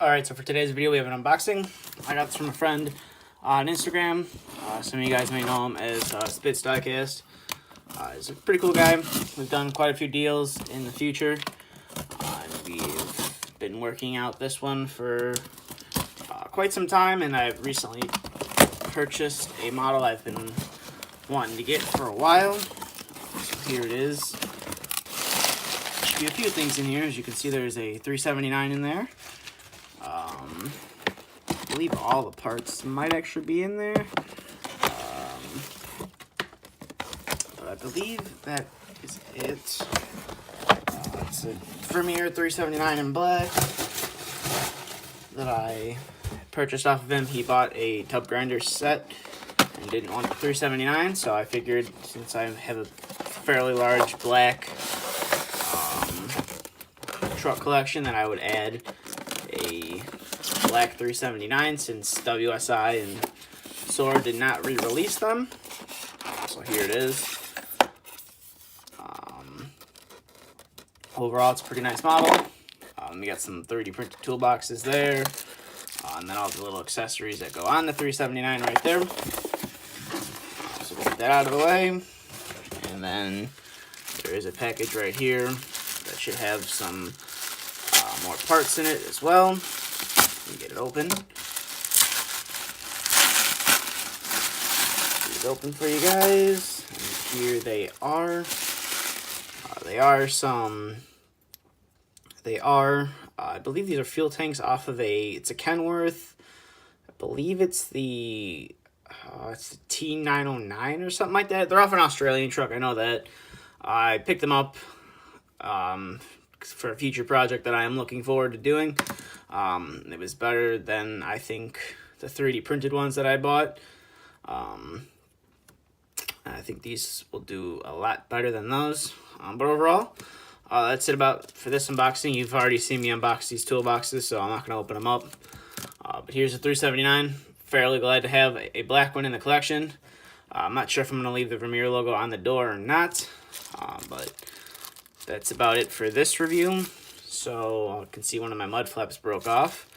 Alright, so for today's video we have an unboxing. I got this from a friend on Instagram. Some of you guys may know him as Spitz Diecast. He's a pretty cool guy. We've done quite a few deals in the future. We've been working out this one for quite some time, and I've recently purchased a model I've been wanting to get for a while. So here it is. Should be a few things in here. As you can see, there's a 379 in there. I believe all the parts might actually be in there. But I believe that is it. It's a Vermeer 379 in black that I purchased off of him. He bought a tub grinder set and didn't want the 379, so I figured since I have a fairly large black truck collection that I would add a black 379 since WSI and Sword did not re-release them. So here it is. Overall, it's a pretty nice model. We got some 3D printed toolboxes there, and then all the little accessories that go on the 379 right there. So we'll get that out of the way, and then there is a package right here that should have some more parts in it as well. Let me get it open. Get it open for you guys. And here they are. I believe these are fuel tanks off of it's a Kenworth. I believe it's the T909 or something like that. They're off an Australian truck, I know that. I picked them up for a future project that I am looking forward to doing. It was better than, I think, the 3D printed ones that I bought. I think these will do a lot better than those. But overall, that's it for this unboxing. You've already seen me unbox these toolboxes, so I'm not going to open them up. But here's the 379. Fairly glad to have a black one in the collection. I'm not sure if I'm going to leave the Vermeer logo on the door or not. But that's about it for this review. So I can see one of my mud flaps broke off.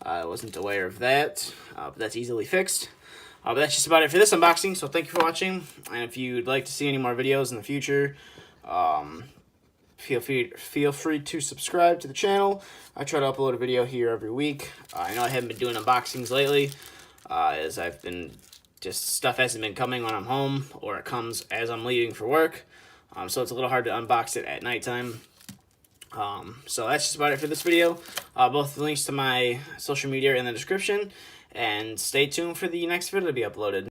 I wasn't aware of that, but that's easily fixed. But that's just about it for this unboxing, so thank you for watching. And if you'd like to see any more videos in the future, feel free to subscribe to the channel. I try to upload a video here every week. I know I haven't been doing unboxings lately, as I've been stuff hasn't been coming when I'm home, or it comes as I'm leaving for work. So it's a little hard to unbox it at nighttime. So that's just about it for this video. Both the links to my social media are in the description, and stay tuned for the next video to be uploaded.